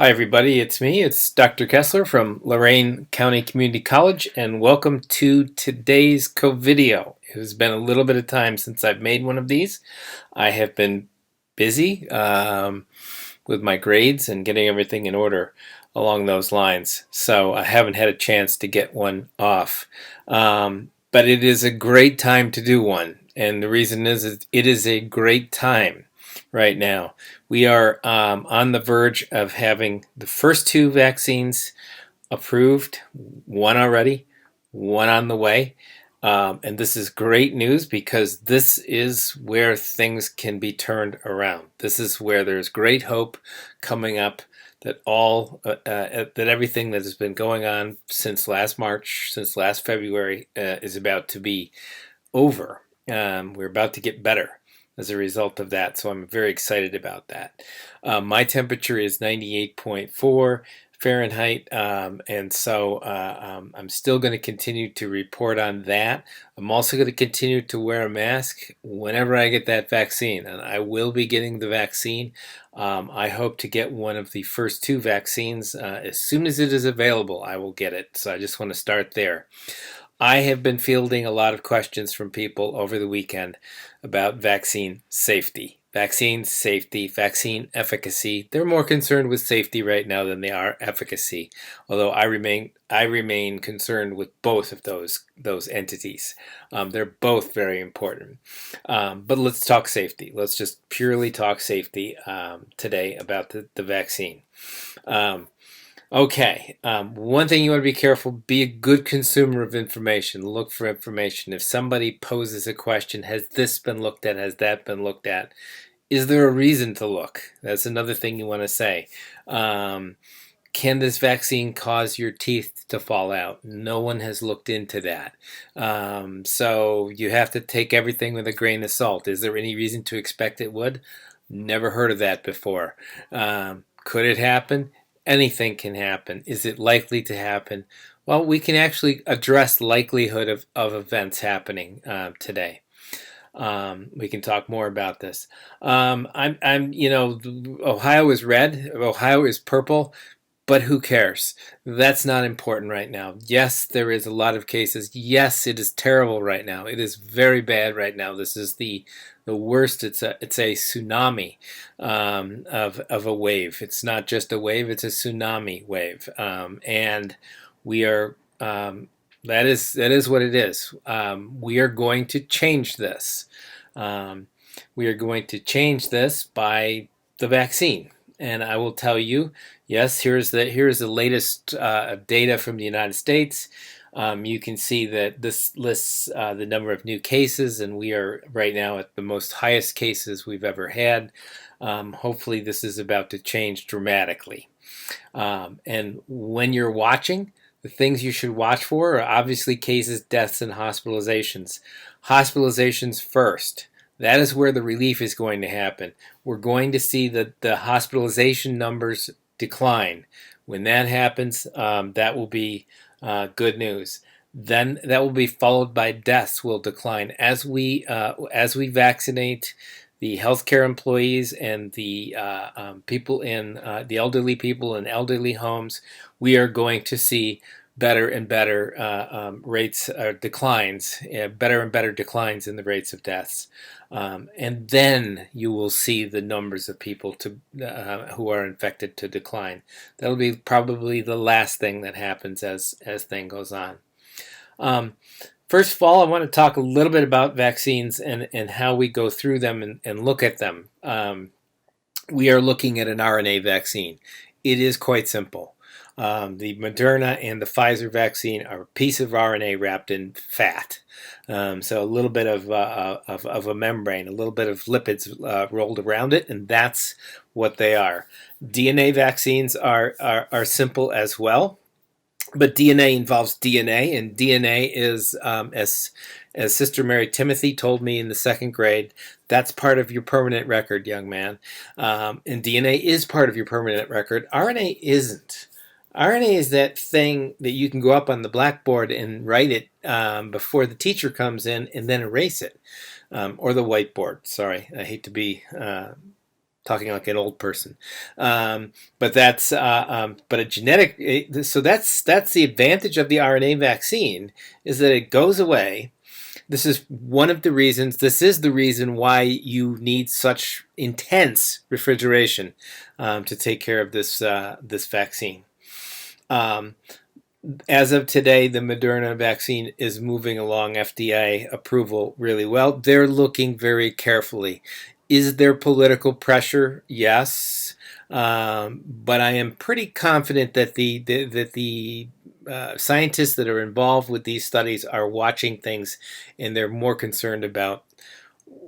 Hi, everybody. It's me. It's Dr. Kestler from Lorain County Community College, and welcome to today's co-video. It has been a little bit of time since I've made one of these. I have been busy with my grades and getting everything in order along those lines, so I haven't had a chance to get one off. But it is a great time to do one, and the reason is it is a great time right now. We are on the verge of having the first two vaccines approved, one already, one on the way. And this is great news because this is where things can be turned around. This is where there's great hope coming up that that everything that has been going on since last March, since last February, is about to be over. We're about to get better as a result of that, so I'm very excited about that. My temperature is 98.4 Fahrenheit, and so I'm still going to continue to report on that. I'm also going to continue to wear a mask whenever I get that vaccine, and I will be getting the vaccine. I hope to get one of the first two vaccines as soon as it is available. I will get it, so I just want to start there. I have been fielding a lot of questions from people over the weekend about vaccine safety. Vaccine safety, vaccine efficacy. They're more concerned with safety right now than they are efficacy. Although I remain concerned with both of those entities. They're both very important. But let's talk safety. Let's just purely talk safety today about the vaccine. Okay, one thing you want to be careful, be a good consumer of information. Look for information. If somebody poses a question, has this been looked at? Has that been looked at? Is there a reason to look? That's another thing you want to say. Can this vaccine cause your teeth to fall out? No one has looked into that. So you have to take everything with a grain of salt. Is there any reason to expect it would? Never heard of that before. Could it happen? Anything can happen. Is it likely to happen? Well, we can actually address likelihood of events happening today. We can talk more about this. Ohio is red, Ohio is purple, but who cares? That's not important right now. Yes, there is a lot of cases. Yes, it is terrible right now. It is very bad right now. This is the worst. It's a tsunami of a wave. It's not just a wave. It's a tsunami wave, and we are. That is what it is. We are going to change this. We are going to change this by the vaccine. And I will tell you, yes, here's the latest data from the United States. You can see that this lists the number of new cases, and we are right now at the most highest cases we've ever had. Hopefully this is about to change dramatically. And when you're watching, the things you should watch for are obviously cases, deaths, and hospitalizations. Hospitalizations first. That is where the relief is going to happen. We're going to see the hospitalization numbers decline. When that happens, that will be good news. Then that will be followed by deaths will decline as we vaccinate the healthcare employees and the people in the elderly people in elderly homes. We are going to see better and better rates declines, better and better declines in the rates of deaths, and then you will see the numbers of people who are infected to decline. That'll be probably the last thing that happens as thing goes on. First of all, I want to talk a little bit about vaccines and how we go through them and look at them. We are looking at an RNA vaccine. It is quite simple. The Moderna and the Pfizer vaccine are a piece of RNA wrapped in fat. So a little bit of a membrane, a little bit of lipids rolled around it, and that's what they are. DNA vaccines are simple as well. But DNA involves DNA, and DNA is, as Sister Mary Timothy told me in the second grade, that's part of your permanent record, young man. And DNA is part of your permanent record. RNA isn't. RNA is that thing that you can go up on the blackboard and write it before the teacher comes in and then erase it. Or the whiteboard. Sorry, I hate to be talking like an old person. But that's but a genetic. So that's the advantage of the RNA vaccine, is that it goes away. This is one of the reasons. This is the reason why you need such intense refrigeration to take care of this vaccine. Um, as of today, the Moderna vaccine is moving along FDA approval really well. They're looking very carefully. Is there political pressure? Yes. But I am pretty confident that the scientists that are involved with these studies are watching things, and they're more concerned about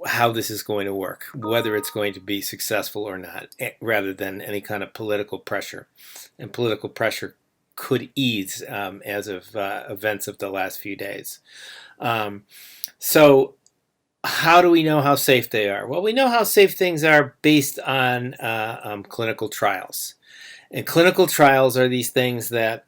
how this is going to work, whether it's going to be successful or not, rather than any kind of political pressure. And political pressure could ease as of events of the last few days. Um, so, how do we know how safe they are? Well, we know how safe things are based on clinical trials. And clinical trials are these things that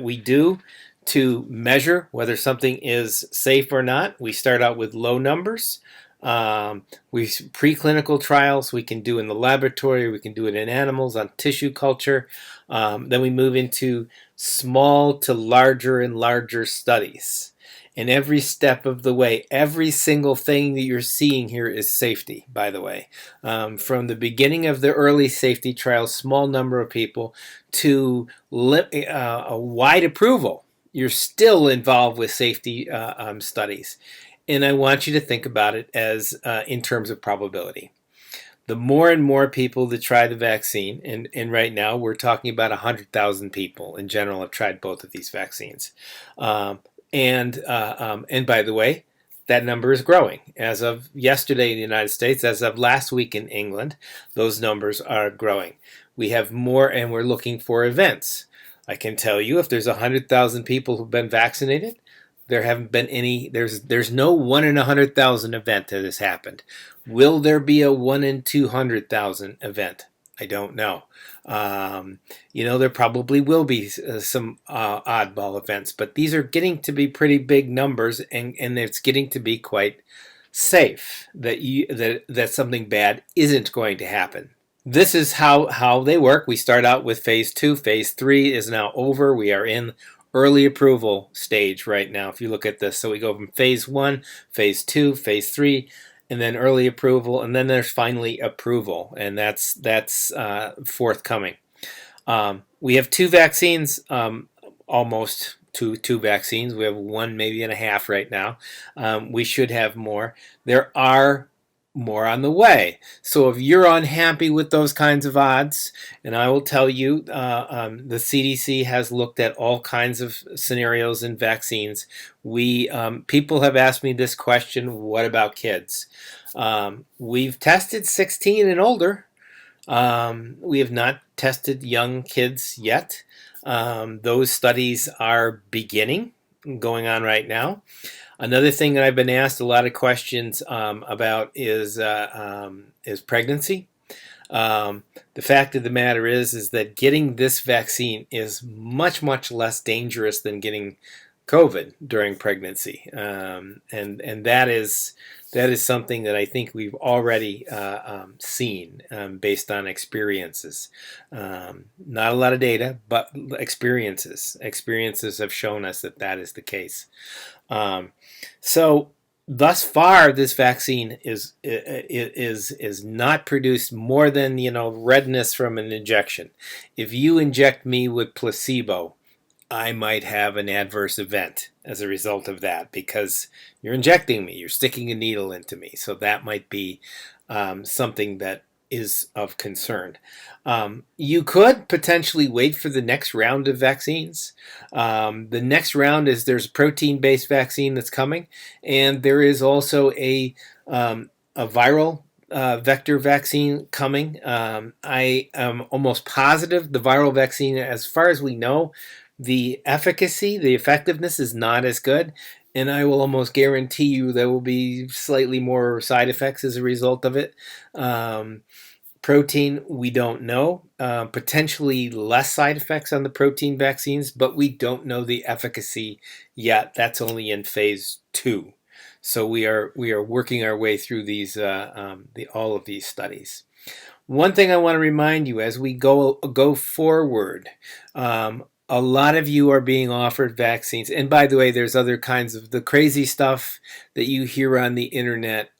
we do to measure whether something is safe or not. We start out with low numbers. We preclinical trials we can do in the laboratory. We can do it in animals on tissue culture. Then we move into small to larger and larger studies. And every step of the way, every single thing that you're seeing here is safety, by the way. From the beginning of the early safety trials, small number of people, to a wide approval, you're still involved with safety studies. And I want you to think about it as in terms of probability. The more and more people that try the vaccine, and right now we're talking about 100,000 people in general have tried both of these vaccines. And by the way, that number is growing. As of yesterday in the United States, as of last week in England, those numbers are growing. We have more, and we're looking for events. I can tell you, if there's 100,000 people who've been vaccinated, there haven't been any. There's no 1 in 100,000 event that has happened. Will there be a 1 in 200,000 event? I don't know. There probably will be some oddball events, but these are getting to be pretty big numbers, and it's getting to be quite safe that something bad isn't going to happen. This is how they work. We start out with phase 2. Phase 3 is now over. We are in early approval stage right now, if you look at this. So we go from phase 1, phase 2, phase 3, and then early approval, and then there's finally approval, and that's forthcoming. We have 2 vaccines, almost two vaccines. We have 1 maybe and a half right now. We should have more. There are more on the way. So if you're unhappy with those kinds of odds, and I will tell you, the CDC has looked at all kinds of scenarios in vaccines. People have asked me this question: what about kids? We've tested 16 and older. We have not tested young kids yet. Those studies are going on right now. Another thing that I've been asked a lot of questions about is pregnancy. The fact of the matter is that getting this vaccine is much, much less dangerous than getting COVID during pregnancy, and that is something that I think we've already seen based on experiences. Not a lot of data, but experiences. Experiences have shown us that is the case. So thus far, this vaccine is not produced more than redness from an injection. If you inject me with placebo, I might have an adverse event as a result of that, because you're injecting me, you're sticking a needle into me. So that might be something that is of concern. You could potentially wait for the next round of vaccines. The next round there's a protein-based vaccine that's coming, and there is also a viral vector vaccine coming. I am almost positive the viral vaccine, as far as we know, the efficacy, the effectiveness is not as good, and I will almost guarantee you there will be slightly more side effects as a result of it. Protein, we don't know. Potentially less side effects on the protein vaccines, but we don't know the efficacy yet. That's only in phase 2. So we are working our way through these all of these studies. One thing I want to remind you as we go forward, a lot of you are being offered vaccines. And by the way, there's other kinds of the crazy stuff that you hear on the internet.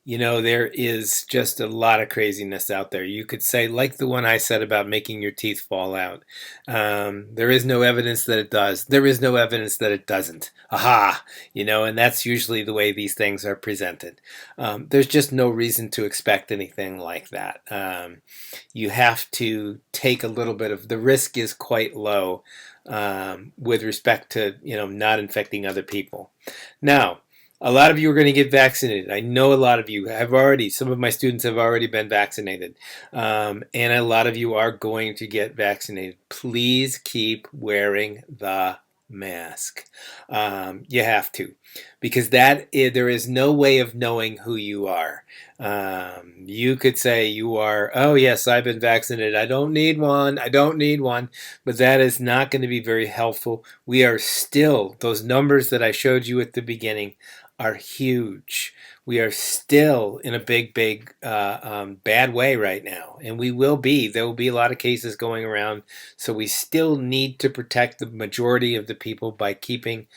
There is just a lot of craziness out there. You could say, like the one I said about making your teeth fall out. There is no evidence that it does. There is no evidence that it doesn't. Aha! And that's usually the way these things are presented. There's just no reason to expect anything like that. You have to take a little bit of the risk is quite low with respect to not infecting other people. Now, a lot of you are going to get vaccinated. I know a lot of you have already, some of my students have already been vaccinated. And a lot of you are going to get vaccinated. Please keep wearing the mask. You have to, because there is no way of knowing who you are. You could say you are, oh yes, I've been vaccinated. I don't need one. I don't need one. But that is not going to be very helpful. We are still, those numbers that I showed you at the beginning are huge. We are still in a big, bad way right now. And we will be. There will be a lot of cases going around. So we still need to protect the majority of the people by keeping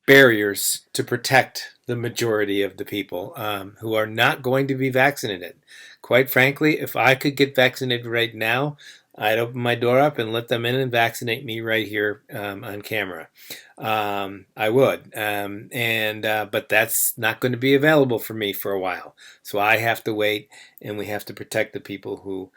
barriers to protect the majority of the people who are not going to be vaccinated. Quite frankly, if I could get vaccinated right now, I'd open my door up and let them in and vaccinate me right here on camera. I would, but that's not going to be available for me for a while. So I have to wait, and we have to protect the people who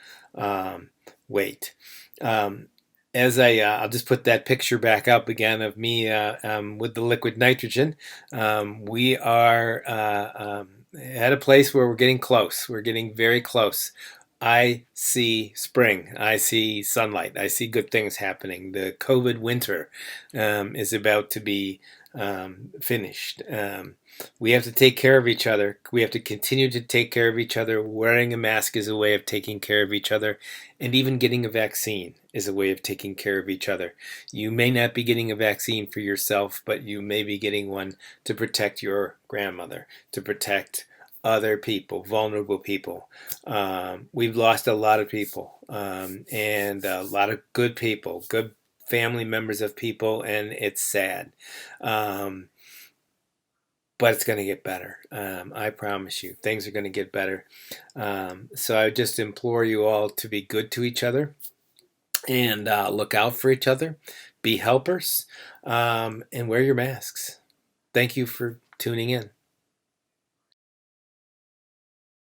wait. I'll just put that picture back up again of me with the liquid nitrogen. We are at a place where we're getting close. We're getting very close. I see spring. I see sunlight. I see good things happening. The COVID winter is about to be finished. We have to take care of each other. We have to continue to take care of each other. Wearing a mask is a way of taking care of each other. And even getting a vaccine is a way of taking care of each other. You may not be getting a vaccine for yourself, but you may be getting one to protect your grandmother, to protect other people, vulnerable people. We've lost a lot of people and a lot of good people, good family members of people, and it's sad. But it's going to get better. I promise you, things are going to get better. So I just implore you all to be good to each other and look out for each other, be helpers, and wear your masks. Thank you for tuning in.